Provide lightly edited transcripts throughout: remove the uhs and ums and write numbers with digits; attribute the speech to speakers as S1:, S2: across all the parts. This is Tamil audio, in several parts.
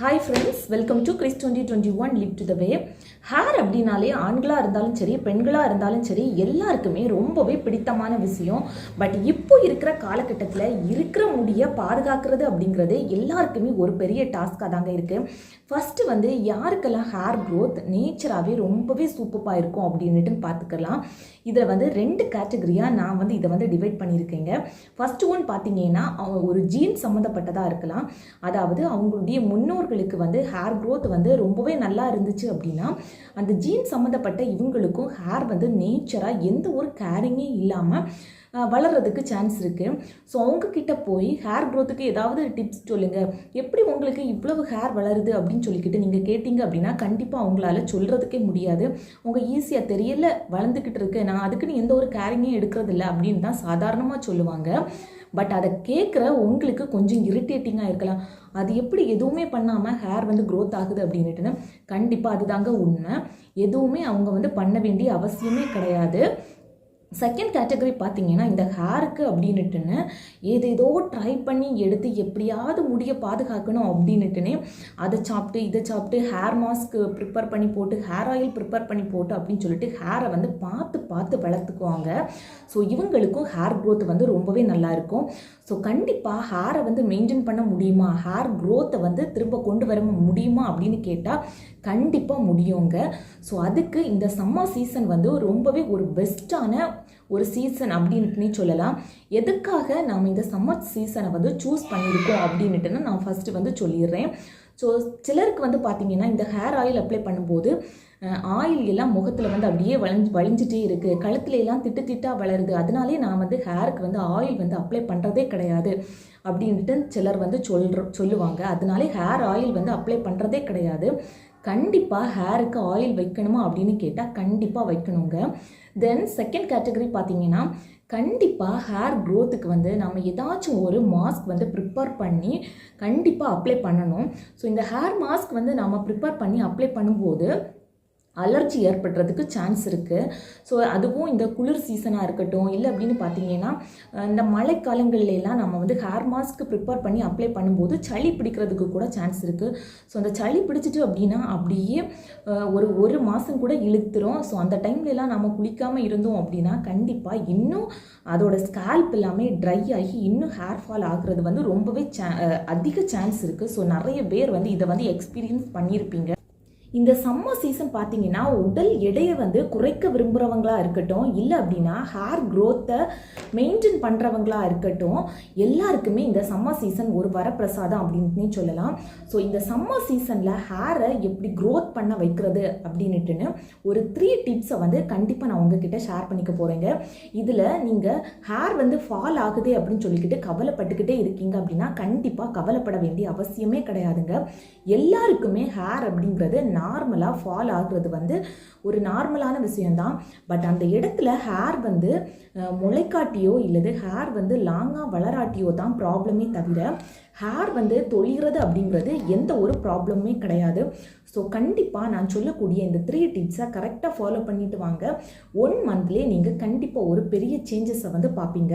S1: Hi friends, welcome to Chris 2021 live to the way. Hair அப்படின்னாலே ஆண்களாக இருந்தாலும் சரி, பெண்களாக இருந்தாலும் சரி, எல்லாருக்குமே ரொம்பவே பிடித்தமான விஷயம். பட் இப்போ இருக்கிற காலகட்டத்தில் இருக்கிற முடியை பாதுகாக்கிறது அப்படிங்கிறது எல்லாருக்குமே ஒரு பெரிய டாஸ்காக தாங்க இருக்குது. ஃபஸ்ட்டு யாருக்கெல்லாம் ஹேர் க்ரோத் நேச்சராகவே ரொம்பவே சூப்பராக இருக்கும் அப்படின்ட்டு பார்த்துக்கலாம். இதில் 2 கேட்டகரியாக நான் இதை டிவைட் பண்ணியிருக்கேங்க. ஃபஸ்ட்டு ஒன் பார்த்தீங்கன்னா, ஒரு ஜீன் சம்மந்தப்பட்டதாக இருக்கலாம். அதாவது அவங்களுடைய முன்னோர்களுக்கு ஹேர் க்ரோத் ரொம்பவே நல்லா இருந்துச்சு அப்படின்னா, அந்த ஜீன் சம்மந்தப்பட்ட இவங்களுக்கும் ஹேர் நேச்சராக எந்த ஒரு கேரிங்கே இல்லாமல் வளர்கிறதுக்கு சான்ஸ் இருக்குது. ஸோ அவங்கக்கிட்ட போய் ஹேர் க்ரோத்துக்கு ஏதாவது டிப்ஸ் சொல்லுங்கள், எப்படி உங்களுக்கு இவ்வளவு ஹேர் வளருது அப்படின்னு சொல்லிக்கிட்டு நீங்கள் கேட்டிங்க அப்படின்னா கண்டிப்பாக அவங்களால சொல்கிறதுக்கே முடியாது. அவங்க ஈஸியாக தெரியல வளர்ந்துக்கிட்டு இருக்கு, நான் அதுக்குன்னு எந்த ஒரு கேரிங்கே எடுக்கிறதில்ல அப்படின்னு தான் சாதாரணமாக சொல்லுவாங்க. பட் அதை கேட்குற உங்களுக்கு கொஞ்சம் இரிட்டேட்டிங்காக இருக்கலாம். அது எப்படி எதுவுமே பண்ணாமல் ஹேர் க்ரோத் ஆகுது அப்படின்னுட்டுன்னு கண்டிப்பாக அதுதாங்க உண்மை. எதுவுமே அவங்க பண்ண வேண்டிய அவசியமே கிடையாது. செகண்ட் கேட்டகரி பார்த்தீங்கன்னா, இந்த ஹேருக்கு அப்படின்னுட்டுன்னு ஏதேதோ ட்ரை பண்ணி எடுத்து எப்படியாவது முடியை பாதுகாக்கணும் அப்படின்னுட்டுனே அதை சாப்பிட்டு இதை சாப்பிட்டு ஹேர் மாஸ்க் ப்ரிப்பேர் பண்ணி போட்டு ஹேர் ஆயில் ப்ரிப்பேர் பண்ணி போட்டு அப்படின்னு சொல்லிட்டு ஹேரை பார்த்து வளர்த்துக்குவாங்க. ஸோ இவங்களுக்கும் ஹேர் க்ரோத் ரொம்பவே நல்லாயிருக்கும். ஸோ கண்டிப்பாக ஹேரை மெயின்டைன் பண்ண முடியுமா, ஹேர் க்ரோத்தை திரும்ப கொண்டு வர முடியுமா அப்படின்னு கேட்டால் கண்டிப்பாக முடியுங்க. ஸோ அதுக்கு இந்த சம்மர் சீசன் ரொம்பவே ஒரு பெஸ்ட்டான ஒரு சீசன் அப்படின்ட்டுனே சொல்லலாம். எதுக்காக நாம் இந்த சம்மர் சீசனை சூஸ் பண்ணியிருக்கோம் அப்படின்ட்டுன்னு நான் ஃபஸ்ட்டு சொல்லிடுறேன். ஸோ சிலருக்கு பார்த்தீங்கன்னா, இந்த ஹேர் ஆயில் அப்ளை பண்ணும்போது ஆயில் எல்லாம் முகத்தில் அப்படியே வழிஞ்சிட்டே இருக்குது, கழுத்துல எல்லாம் திட்டாக வளருது, அதனாலே நான் ஹேருக்கு ஆயில் அப்ளை பண்ணுறதே கிடையாது அப்படின்ட்டு சிலர் சொல்லுவாங்க. அதனாலே ஹேர் ஆயில் அப்ளை பண்ணுறதே கிடையாது. கண்டிப்பாக ஹேருக்கு ஆயில் வைக்கணுமா அப்படின்னு கேட்டால் கண்டிப்பாக வைக்கணுங்க. தென் செகண்ட் கேட்டகரி பார்த்தீங்கன்னா, கண்டிப்பாக ஹேர் க்ரோத்துக்கு நம்ம ஏதாச்சும் ஒரு மாஸ்க் ப்ரிப்பேர் பண்ணி கண்டிப்பாக அப்ளை பண்ணணும். ஸோ இந்த ஹேர் மாஸ்க் நம்ம ப்ரிப்பேர் பண்ணி அப்ளை பண்ணும்போது அலர்ஜி ஏற்படுறதுக்கு சான்ஸ் இருக்குது. ஸோ அதுவும் இந்த குளிர் சீசனாக இருக்கட்டும், இல்லை அப்படின்னு பார்த்தீங்கன்னா இந்த மழைக்காலங்கள்லாம் நம்ம ஹேர் மாஸ்க் ப்ரிப்பேர் பண்ணி அப்ளை பண்ணும்போது சளி பிடிக்கிறதுக்கு கூட சான்ஸ் இருக்குது. ஸோ அந்த சளி பிடிச்சிட்டு அப்படின்னா அப்படியே ஒரு மாதம் கூட இழுத்துரும். ஸோ அந்த டைம்லலாம் நம்ம குளிக்காமல் இருந்தோம் அப்படின்னா கண்டிப்பாக இன்னும் அதோட ஸ்கேல்ப் எல்லாமே ட்ரை ஆகி இன்னும் ஹேர் ஃபால் ஆகுறது ரொம்பவே அதிக சான்ஸ் இருக்குது. ஸோ நிறைய பேர் இதை எக்ஸ்பீரியன்ஸ் பண்ணியிருப்பீங்க. இந்த சம்மர் சீசன் பார்த்தீங்கன்னா, உடல் எடையை குறைக்க விரும்புகிறவங்களா இருக்கட்டும், இல்லை அப்படின்னா ஹேர் க்ரோத்தை மெயின்டைன் பண்ணுறவங்களா இருக்கட்டும், எல்லாருக்குமே இந்த சம்மர் சீசன் ஒரு வரப்பிரசாதம் அப்படின்ட்டுனே சொல்லலாம். ஸோ இந்த சம்மர் சீசனில் ஹேரை எப்படி க்ரோத் பண்ண வைக்கிறது அப்படின்னுட்டுன்னு ஒரு 3 டிப்ஸை கண்டிப்பாக நான் உங்ககிட்ட ஷேர் பண்ணிக்க போகிறேங்க. இதில் நீங்கள் ஹேர் ஃபால் ஆகுது அப்படின்னு சொல்லிக்கிட்டு கவலைப்பட்டுக்கிட்டே இருக்கீங்க அப்படின்னா கண்டிப்பாக கவலைப்பட வேண்டிய அவசியமே கிடையாதுங்க. எல்லாருக்குமே ஹேர் அப்படிங்கிறது நார்மலாக ஃபால் ஆகுறது ஒரு நார்மலான விஷயந்தான். பட் அந்த இடத்துல ஹேர் முளைக்காட்டியோ இல்லது ஹேர் லாங்காக வளராட்டியோ தான் ப்ராப்ளமே தவிர ஹேர் தொழிகிறது அப்படிங்கிறது எந்த ஒரு ப்ராப்ளமே கிடையாது. ஸோ கண்டிப்பாக நான் சொல்லக்கூடிய இந்த 3 டிப்ஸை கரெக்டாக ஃபாலோ பண்ணிட்டு வாங்க. 1 மந்த்லேயே நீங்கள் கண்டிப்பாக ஒரு பெரிய சேஞ்சஸை பார்ப்பீங்க.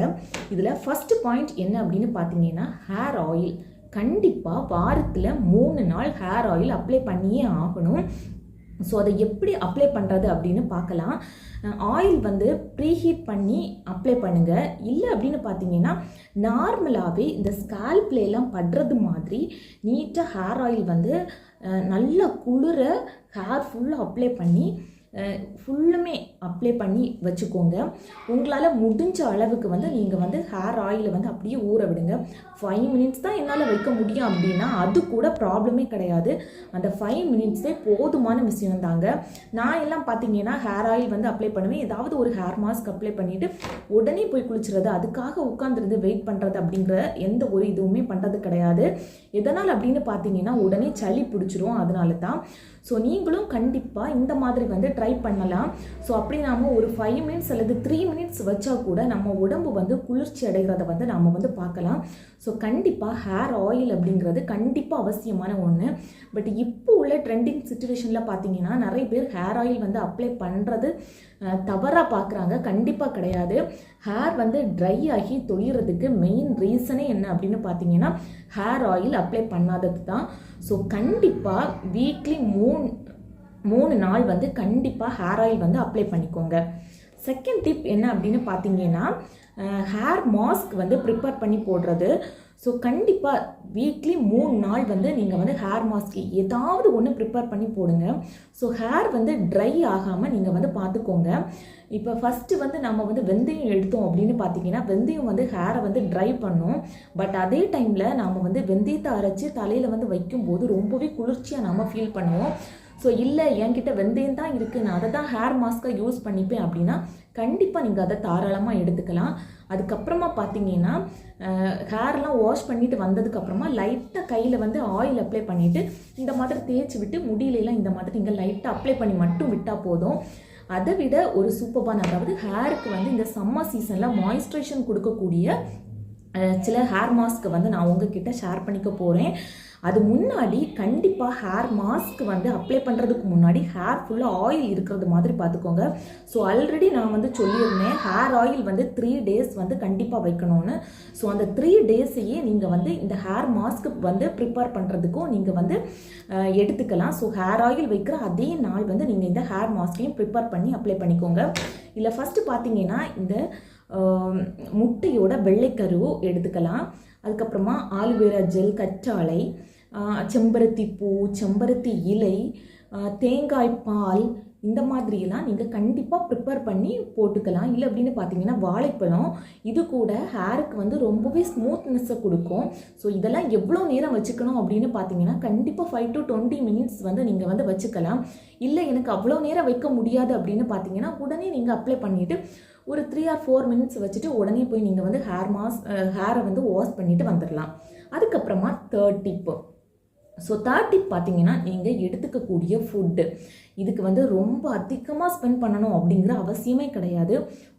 S1: இதில் ஃபஸ்ட்டு பாயிண்ட் என்ன அப்படின்னு பார்த்தீங்கன்னா, ஹேர் ஆயில். கண்டிப்பாக வாரத்தில் 3 நாள் ஹேர் ஆயில் அப்ளை பண்ணியே ஆகணும். ஸோ அதை எப்படி அப்ளை பண்ணுறது அப்படின்னு பார்க்கலாம். ஆயில் ப்ரீஹீட் பண்ணி அப்ளை பண்ணுங்கள். இல்லை அப்படின்னு பார்த்தீங்கன்னா, நார்மலாகவே இந்த ஸ்கேல்ப்லாம் படுறது மாதிரி நீட்டாக ஹேர் ஆயில் நல்லா குளிர ஹேர் ஃபுல்லாக அப்ளை பண்ணி ஃபுல்லுமே அப்ளை பண்ணி வச்சுக்கோங்க. உங்களால் முடிஞ்ச அளவுக்கு நீங்கள் ஹேர் ஆயிலை அப்படியே ஊற விடுங்க. 5 மினிட்ஸ் தான் என்னால் வைக்க முடியும் அப்படின்னா அது கூட ப்ராப்ளமே கிடையாது. அந்த 5 மினிட்ஸே போதுமான விஷயந்தாங்க. நான் எல்லாம் பார்த்தீங்கன்னா ஹேர் ஆயில் அப்ளை பண்ணுவேன், ஏதாவது ஒரு ஹேர் மாஸ்க் அப்ளை பண்ணிவிட்டு உடனே போய் குளிச்சுறது, அதுக்காக உட்காந்துருந்து வெயிட் பண்ணுறது அப்படிங்கிற எந்த ஒரு இதுவுமே பண்ணுறது கிடையாது. எதனால் அப்படின்னு பார்த்தீங்கன்னா, உடனே சளி பிடிச்சிரும், அதனால தான். ஸோ நீங்களும் கண்டிப்பாக இந்த மாதிரி ட்ரை பண்ணலாம். ஸோ அப்படி நாம் ஒரு 5 மினிட்ஸ் அல்லது 3 மினிட்ஸ் வச்சா கூட நம்ம உடம்பு குளிர்ச்சி அடைகிறத நாம் பார்க்கலாம். ஸோ கண்டிப்பாக ஹேர் ஆயில் அப்படிங்கிறது கண்டிப்பாக அவசியமான ஒன்று. பட் இப்போ உள்ள ட்ரெண்டிங் சிச்சுவேஷனில் பார்த்தீங்கன்னா நிறைய பேர் ஹேர் ஆயில் அப்ளை பண்ணுறது தவறாக பார்க்குறாங்க. கண்டிப்பாக கிடையாது. ஹேர் ட்ரை ஆகி தொழிறதுக்கு மெயின் ரீசனே என்ன அப்படின்னு பார்த்தீங்கன்னா, ஹேர் ஆயில் அப்ளை பண்ணாதது தான். ஸோ கண்டிப்பாக வீக்லி மூணு நாள் வந்து கண்டிப்பாக ஹேர் ஆயில் வந்து அப்ளை பண்ணிக்கோங்க. செகண்ட் டிப் என்ன அப்படின்னு பார்த்தீங்கன்னா, ஹேர் மாஸ்க் வந்து ப்ரிப்பேர் பண்ணி போடுறது. ஸோ கண்டிப்பாக வீக்லி 3 நாள் வந்து நீங்கள் வந்து ஹேர் மாஸ்க்கு ஏதாவது ஒன்று ப்ரிப்பேர் பண்ணி போடுங்க. ஸோ ஹேர் வந்து ட்ரை ஆகாமல் நீங்கள் வந்து பார்த்துக்கோங்க. இப்போ ஃபஸ்ட்டு வந்து நம்ம வந்து வெந்தயம் எடுத்தோம் அப்படின்னு பார்த்தீங்கன்னா, வெந்தயம் வந்து ஹேரை வந்து ட்ரை பண்ணும். பட் அதே டைமில் நாம் வந்து வெந்தயத்தை அரைச்சி தலையில் வந்து வைக்கும்போது ரொம்பவே குளிர்ச்சியாக நம்ம ஃபீல் பண்ணுவோம். ஸோ இல்லை என்கிட்ட வெந்தயம் தான் இருக்குது, நான் அதை தான் ஹேர் மாஸ்க்காக யூஸ் பண்ணிப்பேன் அப்படின்னா கண்டிப்பாக நீங்கள் அதை தாராளமாக எடுத்துக்கலாம். அதுக்கப்புறமா பார்த்தீங்கன்னா, ஹேர்லாம் வாஷ் பண்ணிவிட்டு வந்ததுக்கப்புறமா லைட்டாக கையில் வந்து ஆயில் அப்ளை பண்ணிவிட்டு இந்த மாதிரி தேய்ச்சி விட்டு முடியலாம் இந்த மாதிரி நீங்கள் லைட்டாக அப்ளை பண்ணி மட்டும் விட்டால் போதும். அதை விட ஒரு சூப்பரான, அதாவது ஹேருக்கு வந்து இந்த சம்மர் சீசனில் மாய்ஸ்சரைசேஷன் கொடுக்கக்கூடிய சில ஹேர் மாஸ்க்கு வந்து நான் உங்ககிட்ட ஷேர் பண்ணிக்க போகிறேன். அது முன்னாடி கண்டிப்பாக ஹேர் மாஸ்க் வந்து அப்ளை பண்ணுறதுக்கு முன்னாடி ஹேர் ஃபுல்லாக ஆயில் இருக்கிறது மாதிரி பார்த்துக்கோங்க. ஸோ ஆல்ரெடி நான் வந்து சொல்லியிருந்தேன், ஹேர் ஆயில் வந்து 3 days வந்து கண்டிப்பாக வைக்கணும்னு. ஸோ அந்த 3 days-ஐயே நீங்கள் வந்து இந்த ஹேர் மாஸ்க் வந்து ப்ரிப்பேர் பண்ணுறதுக்கும் நீங்கள் வந்து எடுத்துக்கலாம். ஸோ ஹேர் ஆயில் வைக்கிற அதே நாள் வந்து நீங்கள் இந்த ஹேர் மாஸ்கையும் ப்ரிப்பேர் பண்ணி அப்ளை பண்ணிக்கோங்க. இல்லை ஃபஸ்ட்டு பார்த்தீங்கன்னா, இந்த முட்டையோட வெள்ளைக்கரு எடுத்துக்கலாம். அதுக்கப்புறமா ஆலுவேரா ஜெல், கற்றாழை, செம்பருத்தி பூ, செம்பருத்தி இலை, தேங்காய் பால், இந்த மாதிரியெல்லாம் நீங்கள் கண்டிப்பாக ப்ரிப்பேர் பண்ணி போட்டுக்கலாம். இல்லை அப்படின்னு பார்த்தீங்கன்னா வாழைப்பழம், இது கூட ஹேருக்கு வந்து ரொம்பவே ஸ்மூத்னஸை கொடுக்கும். ஸோ இதெல்லாம் எவ்வளோ நேரம் வச்சுக்கணும் அப்படின்னு பார்த்தீங்கன்னா, கண்டிப்பாக 5 to 20 minutes வந்து நீங்கள் வந்து வச்சுக்கலாம். இல்லை எனக்கு அவ்வளோ நேரம் வைக்க முடியாது அப்படின்னு பார்த்தீங்கன்னா, உடனே நீங்கள் அப்ளை பண்ணிவிட்டு ஒரு 3 or 4 minutes வச்சுட்டு உடனே போய் நீங்கள் வந்து ஹேரை வந்து வாஷ் பண்ணிவிட்டு வந்துடலாம். அதுக்கப்புறமா third tip. So third tip பார்த்தீங்கன்னா, நீங்கள் எடுத்துக்கக்கூடிய ஃபுட்டு, இதுக்கு வந்து ரொம்ப அதிகமாக ஸ்பெண்ட் பண்ணணும் அப்படிங்கிற அவசியமே கிடையாது.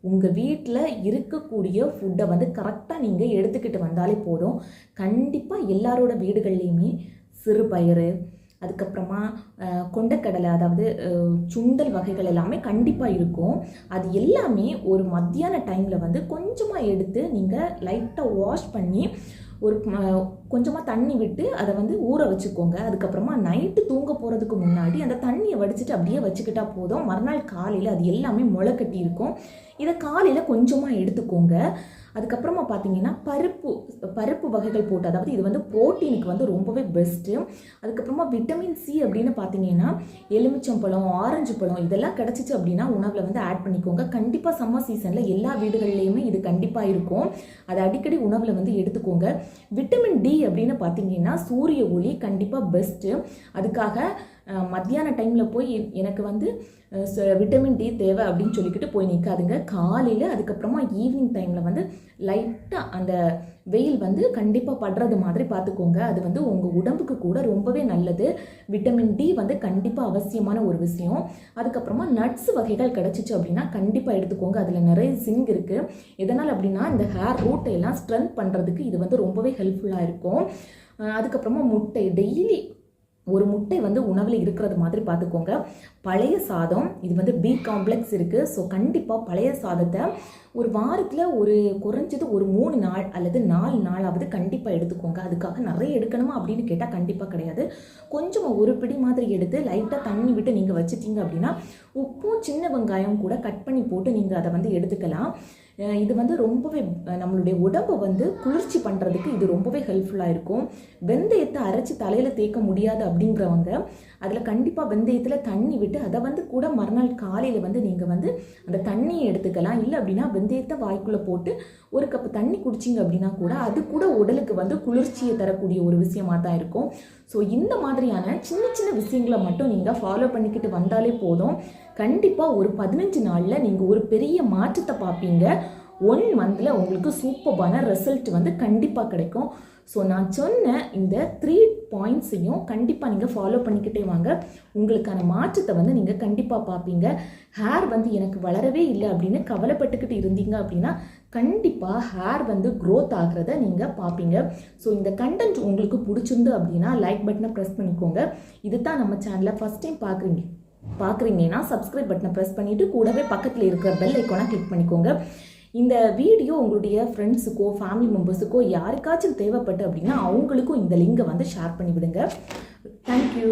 S1: உங்கள் வீட்டில் இருக்கக்கூடிய ஃபுட்டை வந்து கரெக்டாக நீங்கள் எடுத்துக்கிட்டு வந்தாலே போதும். கண்டிப்பாக எல்லாரோட வீடுகள்லேயுமே சிறுபயிறு, அதுக்கப்புறமா கொண்டக்கடலை, அதாவது சுண்டல் வகைகள் எல்லாமே கண்டிப்பாக இருக்கும். அது எல்லாமே ஒரு மத்தியான டைமில் வந்து கொஞ்சமாக எடுத்து நீங்கள் லைட்டாக வாஷ் பண்ணி ஒரு கொஞ்சமாக தண்ணி விட்டு அதை வந்து ஊற வச்சுக்கோங்க. அதுக்கப்புறமா நைட்டு தூங்க போகிறதுக்கு முன்னாடி அந்த தண்ணியை வடிச்சிட்டு அப்படியே வச்சுக்கிட்டா போதும். மறுநாள் காலையில் அது எல்லாமே முளை கட்டி இருக்கும். இதை காலையில் கொஞ்சமாக எடுத்துக்கோங்க. அதுக்கப்புறமா பார்த்தீங்கன்னா பருப்பு வகைகள் போட்டு, அதாவது இது வந்து ப்ரோட்டீனுக்கு வந்து ரொம்பவே பெஸ்ட்டு. அதுக்கப்புறமா விட்டமின் சி அப்படின்னு பார்த்தீங்கன்னா, எலுமிச்சம்பழம், ஆரஞ்சு பழம் இதெல்லாம் கிடச்சிச்சு அப்படின்னா உணவில் வந்து ஆட் பண்ணிக்கோங்க. கண்டிப்பாக சம்மர் சீசனில் எல்லா வீடுகள்லேயுமே இது கண்டிப்பாக இருக்கும். அதை அடிக்கடி உணவில் வந்து எடுத்துக்கோங்க. விட்டமின் டி அப்படின்னு பார்த்தீங்கன்னா, சூரிய ஒளி கண்டிப்பாக பெஸ்ட்டு. அதுக்காக மத்தியான டைமில் போய் எனக்கு வந்து விட்டமின் டி தேவை அப்படின்னு சொல்லிக்கிட்டு போய் நிற்காதுங்க. காலையில் அதுக்கப்புறமா ஈவினிங் டைமில் வந்து லைட்டாக அந்த வெயில் வந்து கண்டிப்பாக படுறது மாதிரி பார்த்துக்கோங்க. அது வந்து உங்கள் உடம்புக்கு கூட ரொம்பவே நல்லது. விட்டமின் டி வந்து கண்டிப்பாக அவசியமான ஒரு விஷயம். அதுக்கப்புறமா நட்ஸ் வகைகள் கிடச்சிச்சு அப்படின்னா கண்டிப்பாக எடுத்துக்கோங்க. அதில் நிறைய ஜிங்க் இருக்குது. எதனால் அப்படின்னா, இந்த ஹேர் ரூட்டை எல்லாம் ஸ்ட்ரென்த் பண்ணுறதுக்கு இது வந்து ரொம்பவே ஹெல்ப்ஃபுல்லாக இருக்கும். அதுக்கப்புறமா முட்டை, டெய்லி ஒரு முட்டை வந்து உணவில் இருக்கிறது மாதிரி பார்த்துக்கோங்க. பழைய சாதம், இது வந்து பி காம்ப்ளெக்ஸ் இருக்குது. ஸோ கண்டிப்பாக பழைய சாதத்தை ஒரு வாரத்தில் ஒரு குறைஞ்சது ஒரு 3 நாள் அல்லது 4 நாளாவது கண்டிப்பாக எடுத்துக்கோங்க. அதுக்காக நிறைய எடுக்கணுமா அப்படின்னு கேட்டால் கண்டிப்பாக கிடையாது. கொஞ்சமாக ஒரு பிடி மாதிரி எடுத்து லைட்டாக தண்ணி விட்டு நீங்கள் வச்சுட்டீங்க அப்படின்னா, உப்பும் சின்ன வெங்காயம் கூட கட் பண்ணி போட்டு நீங்கள் அதை வந்து எடுத்துக்கலாம். இது வந்து ரொம்பவே நம்மளுடைய உடம்பை வந்து குளிர்ச்சி பண்ணுறதுக்கு இது ரொம்பவே ஹெல்ப்ஃபுல்லாக இருக்கும். வெந்தயத்தை அரைச்சி தலையில் தேய்க்க முடியாது அப்படிங்கிறவங்க அதில் கண்டிப்பாக வெந்தயத்தில் தண்ணி விட்டு அதை வந்து கூட மறுநாள் காலையில் வந்து நீங்கள் வந்து அந்த தண்ணியை எடுத்துக்கலாம். இல்லை அப்படின்னா வெந்தயத்தை வாய்க்குள்ளே போட்டு ஒரு கப்பு தண்ணி குடிச்சிங்க அப்படின்னா கூட அது கூட உடலுக்கு வந்து குளிர்ச்சியை தரக்கூடிய ஒரு விஷயமாக தான் இருக்கும். ஸோ இந்த மாதிரியான சின்ன சின்ன விஷயங்களை மட்டும் நீங்கள் ஃபாலோ பண்ணிக்கிட்டு வந்தாலே போதும். கண்டிப்பாக ஒரு 15 நாளில் நீங்கள் ஒரு பெரிய மாற்றத்தை பார்ப்பீங்க. 1 monthல உங்களுக்கு சூப்பரான ரிசல்ட் வந்து கண்டிப்பாக கிடைக்கும். ஸோ நான் சொன்ன இந்த 3 பாயிண்ட்ஸையும் கண்டிப்பாக நீங்கள் ஃபாலோ பண்ணிக்கிட்டே வாங்க. உங்களுக்கான மாற்றத்தை வந்து நீங்கள் கண்டிப்பாக பார்ப்பீங்க. ஹேர் வந்து எனக்கு வளரவே இல்லை அப்படின்னு கவலைப்பட்டுக்கிட்டு இருந்தீங்க அப்படின்னா கண்டிப்பாக ஹேர் வந்து க்ரோத் ஆகிறத நீங்கள் பார்ப்பீங்க. ஸோ இந்த கண்டென்ட் உங்களுக்கு பிடிச்சிருந்து அப்படின்னா லைக் பட்டனை ப்ரெஸ் பண்ணிக்கோங்க. இது தான் நம்ம சேனலை ஃபஸ்ட் டைம் பார்க்குறீங்கன்னா சப்ஸ்கிரைப் பட்டனை ப்ரெஸ் பண்ணிவிட்டு கூடவே பக்கத்தில் இருக்கிற பெல் ஐக்கானை கிளிக் பண்ணிக்கோங்க. இந்த வீடியோ உங்களுடைய ஃப்ரெண்ட்ஸுக்கோ ஃபேமிலி மெம்பர்ஸுக்கோ யாருக்காச்சும் தேவைப்பட்டு அப்படின்னா அவங்களுக்கும் இந்த லிங்கை வந்து ஷேர் பண்ணிவிடுங்க. தேங்க்யூ.